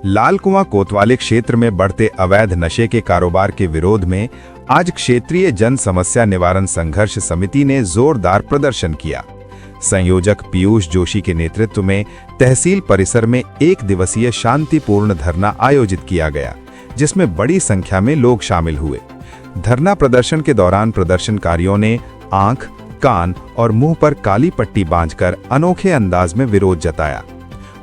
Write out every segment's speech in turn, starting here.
लाल कुआं कोतवाली क्षेत्र में बढ़ते अवैध नशे के कारोबार के विरोध में आज क्षेत्रीय जन समस्या निवारण संघर्ष समिति ने जोरदार प्रदर्शन किया। संयोजक पीयूष जोशी के नेतृत्व में तहसील परिसर में एक दिवसीय शांतिपूर्ण धरना आयोजित किया गया, जिसमें बड़ी संख्या में लोग शामिल हुए। धरना प्रदर्शन के दौरान प्रदर्शनकारियों ने आंख, कान और मुंह पर काली पट्टी बांधकर अनोखे अंदाज में विरोध जताया।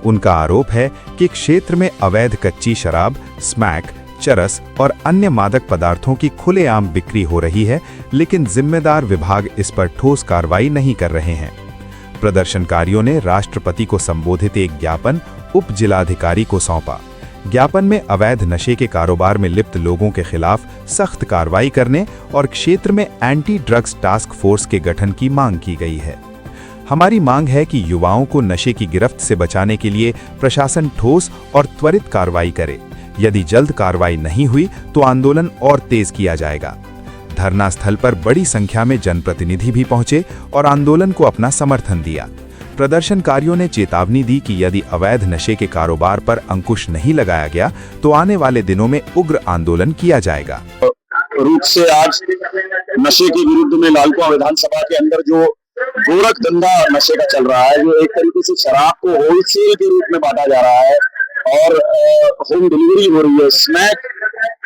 उनका आरोप है कि क्षेत्र में अवैध कच्ची शराब, स्मैक, चरस और अन्य मादक पदार्थों की खुलेआम बिक्री हो रही है, लेकिन जिम्मेदार विभाग इस पर ठोस कार्रवाई नहीं कर रहे हैं। प्रदर्शनकारियों ने राष्ट्रपति को संबोधित एक ज्ञापन उप जिलाधिकारी को सौंपा। ज्ञापन में अवैध नशे के कारोबार में लिप्त लोगों के खिलाफ सख्त कार्रवाई करने और क्षेत्र में एंटी ड्रग्स टास्क फोर्स के गठन की मांग की गई है। हमारी मांग है कि युवाओं को नशे की गिरफ्त से बचाने के लिए प्रशासन ठोस और त्वरित कार्रवाई करे। यदि जल्द कार्रवाई नहीं हुई तो आंदोलन और तेज किया जाएगा। धरना स्थल पर बड़ी संख्या में जनप्रतिनिधि भी पहुंचे और आंदोलन को अपना समर्थन दिया। प्रदर्शनकारियों ने चेतावनी दी कि यदि अवैध नशे के कारोबार पर अंकुश नहीं लगाया गया तो आने वाले दिनों में उग्र आंदोलन किया जाएगा। रूप से आज नशे के विरुद्ध में लाल कुआं विधानसभा के अंदर जो गोरख धंधा नशे का चल रहा है, जो एक तरीके से शराब को होलसेल के रूप में बांटा जा रहा है और होम डिलीवरी हो रही है, स्मैक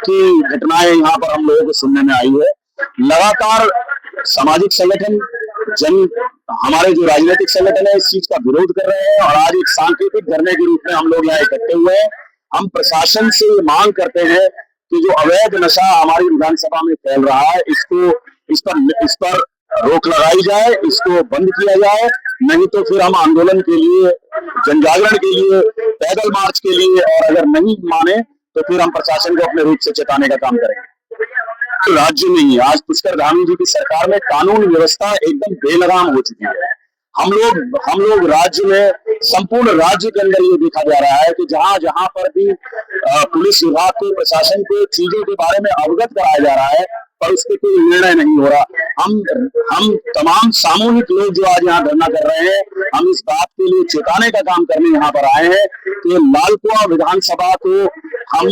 की घटनाएं यहाँ पर हम लोगों को सुनने में आई है। लगातार सामाजिक संगठन, हमारे जो राजनीतिक संगठन है, इस चीज का विरोध कर रहे हैं और आज एक सांकेतिक धरने के रूप में हम लोग यहाँ इकट्ठे हुए हैं। हम प्रशासन से मांग करते हैं कि जो अवैध नशा हमारी विधानसभा में फैल रहा है, इस पर रोक लगाई जाए, इसको बंद किया जाए, नहीं तो फिर हम आंदोलन के लिए, जनजागरण के लिए, पैदल मार्च के लिए, और अगर नहीं माने तो फिर हम प्रशासन को अपने रूप से चेताने का काम करेंगे। राज्य में ही आज पुष्कर धामी जी की सरकार में कानून व्यवस्था एकदम बेलगाम हो चुकी है। हम लोग राज्य में, संपूर्ण राज्य के अंदर ये देखा जा रहा है कि जहां जहां पर भी पुलिस विभाग को, प्रशासन को चीजों के बारे में अवगत कराया जा रहा है पर उस पर कोई निर्णय नहीं हो रहा। हम तमाम सामूहिक लोग जो आज यहाँ धरना कर रहे हैं, हम इस बात के लिए चेताने का काम करने यहाँ पर आए हैं कि लाल कुआं विधानसभा को हम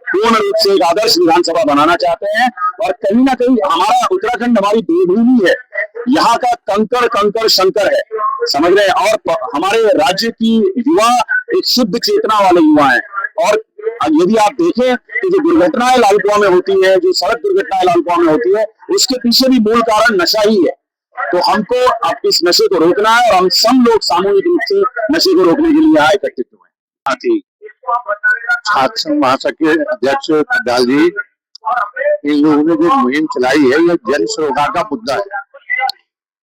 पूर्ण रूप से एक आदर्श विधानसभा बनाना चाहते हैं और कहीं ना कहीं हमारा उत्तराखंड हमारी देवभूमि है, यहाँ का कंकड़ कंकड़ शंकर है, समझ रहे हैं। और हमारे राज्य की युवा एक शुद्ध चेतना वाले युवा हैं और यदि आप देखें कि जो दुर्घटनाएं लाल कुआं में होती है, जो सड़क दुर्घटनाएं लाल कुआं में होती है, उसके पीछे भी मूल कारण नशा ही है। तो हमको अब इस नशे को रोकना है और हम सब लोग सामूहिक रूप से नशे को रोकने के लिए यहाँ एकत्रित हुए। छात्र संघ महासंघ के अध्यक्ष खड्डाल जी, इन लोगों ने जो मुहिम चलाई है, यह जन सरोकार का मुद्दा है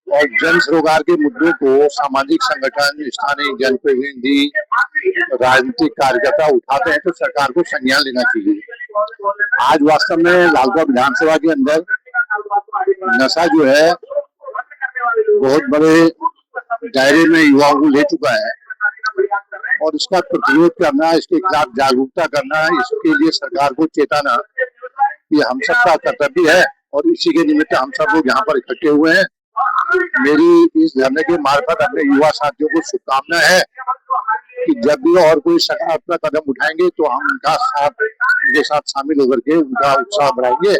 और जन सरोकार के मुद्दों को सामाजिक संगठन, स्थानीय जनप्रतिनिधि, राजनीतिक कार्यकर्ता उठाते हैं तो सरकार को संज्ञान लेना चाहिए। आज वास्तव में लाल कुआं विधानसभा के अंदर नशा जो है बहुत बड़े दायरे में युवाओं को ले चुका है और इसका प्रतिरोध करना, इसके खिलाफ जागरूकता करना, इसके लिए सरकार को चेताना, ये हम सबका कर्तव्य है और इसी के निमित्त हम सब लोग यहाँ पर इकट्ठे हुए हैं। मेरी इस धरने के मार्फत अपने युवा साथियों को शुभकामना है कि जब भी और कोई सकारात्मक कदम उठाएंगे तो हम उनके साथ शामिल होकर के उनका उत्साह बढ़ाएंगे।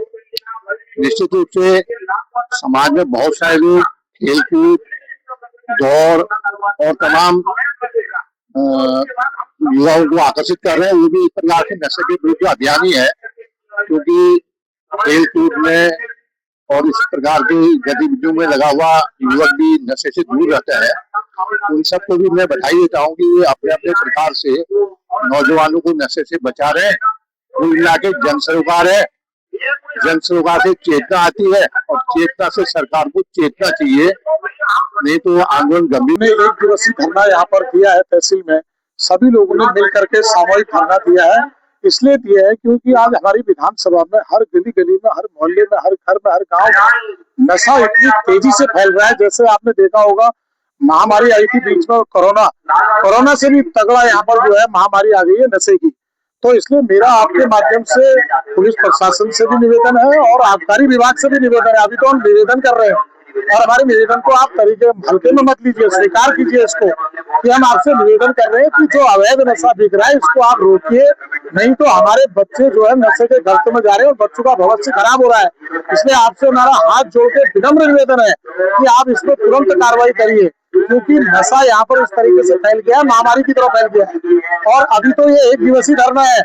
निश्चित रूप से समाज में बहुत सारे लोग खेलकूद, दौड़ और तमाम युवाओं को आकर्षित कर रहे हैं। वो भी एक प्रकार के नशे के विरुद्ध अभियान ही है, क्योंकि खेल कूद में और इस प्रकार की गतिविधियों में लगा हुआ युवक भी नशे से दूर रहता है। उन सबको भी मैं बधाई देता हूँ कि ये अपने अपने प्रकार से नौजवानों को नशे से बचा रहे हैं। कुल मिला के जन सरोकार है, जन सरोकार से चेतना आती है और चेतना से सरकार को चेतना चाहिए, नहीं तो आंदोलन गंभीर में। एक दिवसीय धरना यहाँ पर दिया है तहसील में, सभी लोगों ने मिल करके सामूहिक धरना दिया है। इसलिए दिया है क्योंकि आज हमारी विधानसभा में हर गली गली में, हर मोहल्ले में, हर घर में, हर गांव में नशा इतनी तेजी से फैल रहा है। जैसे आपने देखा होगा, महामारी आई थी बीच में, कोरोना से भी तगड़ा यहाँ पर जो है महामारी आ गई है नशे की। तो इसलिए मेरा आपके माध्यम से पुलिस प्रशासन से भी निवेदन है और आबकारी विभाग से भी निवेदन है। अभी तो हम निवेदन कर रहे हैं और हमारे निवेदन को आप तरीके हल्के में मत लीजिए, स्वीकार कीजिए इसको कि हम आपसे निवेदन कर रहे हैं कि जो अवैध नशा बिक रहा है इसको आप रोकिए, नहीं तो हमारे बच्चे जो है नशे के गर्त में जा रहे हैं और बच्चों का भविष्य खराब हो रहा है। इसलिए आपसे हमारा हाथ जोड़ के विनम्र निवेदन है कि आप इस पर तुरंत कार्रवाई करिए, क्योंकि नशा यहाँ पर इस तरीके से फैल गया, महामारी की तरह फैल गया है। और अभी तो ये 1 दिवसीय धरना है,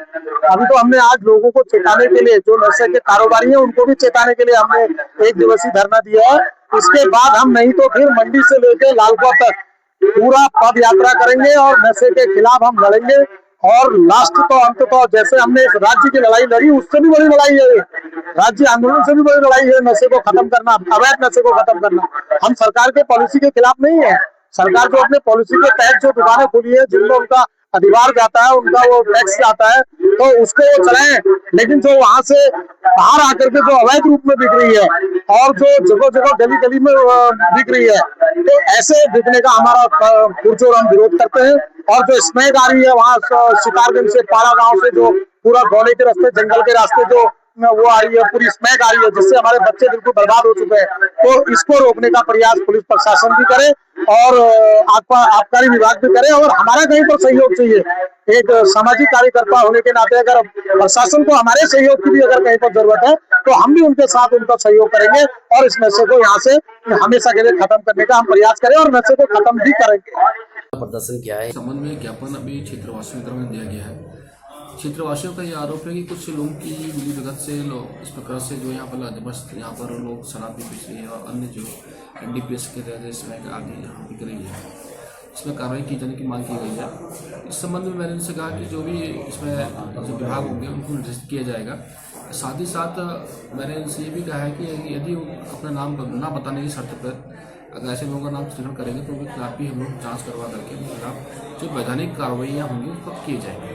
अभी तो हमने आज लोगों को चेताने के लिए, जो नशे के कारोबारी हैं उनको भी चेताने के लिए हमने 1 दिवसीय धरना दिया है। इसके बाद हम नहीं तो फिर मंडी से लेकर लालकुआ तक पूरा पद यात्रा करेंगे और नशे के खिलाफ हम लड़ेंगे। और लास्ट तो अंत तो जैसे हमने इस राज्य की लड़ाई लड़ी, उससे भी बड़ी लड़ाई है, राज्य आंदोलन से भी बड़ी लड़ाई है नशे को खत्म करना, अवैध नशे को खत्म करना। हम सरकार के पॉलिसी के खिलाफ नहीं है, सरकार जो अपने पॉलिसी के तहत जो दुकानें खुली है, जिनमें उनका अधिभार जाता है, उनका वो टैक्स जाता है, तो उसको वो चलाएं। लेकिन जो वहां से बाहर आकर के जो अवैध रूप में बिक रही है और जो जगह जगह गली गली में बिक रही है, तो ऐसे बिकने का हमारा पुरजोर हम विरोध करते हैं। और जो स्मैक आ रही है वहाँ शिकारगंज से, पाड़ा गांव से, जो पूरा गौले के रास्ते, जंगल के रास्ते जो वो आ रही है, पूरी स्मैक आ रही है, जिससे हमारे बच्चे बिल्कुल बर्बाद हो चुके हैं, तो इसको रोकने का प्रयास पुलिस प्रशासन भी करे और आबकारी विभाग भी करे। और हमारा कहीं पर सहयोग चाहिए, एक सामाजिक कार्यकर्ता होने के नाते अगर प्रशासन को हमारे सहयोग की भी अगर कहीं पर जरूरत है तो हम भी उनके साथ उनका सहयोग करेंगे और इस नशे को यहाँ से हमेशा के लिए खत्म करने का हम प्रयास करें और नशे को खत्म भी करेंगे। प्रदर्शन किया है। संबंध में ज्ञापन अभी क्षेत्रवासियों की तरफ में दिया गया है। क्षेत्रवासियों का ये आरोप है कि कुछ लोगों की मिली भगत से लोग इस प्रकार से जो यहाँ पर अध्यवस्थ यहाँ पर लोग शराब भी बेच रही है और अन्य जो NDPS के तहत इसमें आगे यहाँ बिक रही है, इसमें कार्रवाई की जाने की मांग की गई है। इस संबंध में मैंने उनसे कहा कि जो भी इसमें जो विभाग होंगे उनको निर्देशित किया जाएगा। साथ ही साथ मैंने उनसे ये भी कहा है कि यदि वो अपना नाम ना बताने की शर्त पर अगर ऐसे लोगों का नाम चिन्हित करेंगे तो उनके खिलाफ भी हम लोग जाँच करवा करके उनके खिलाफ जो वैधानिक कार्रवाइयाँ होंगी उसको किए जाएंगे।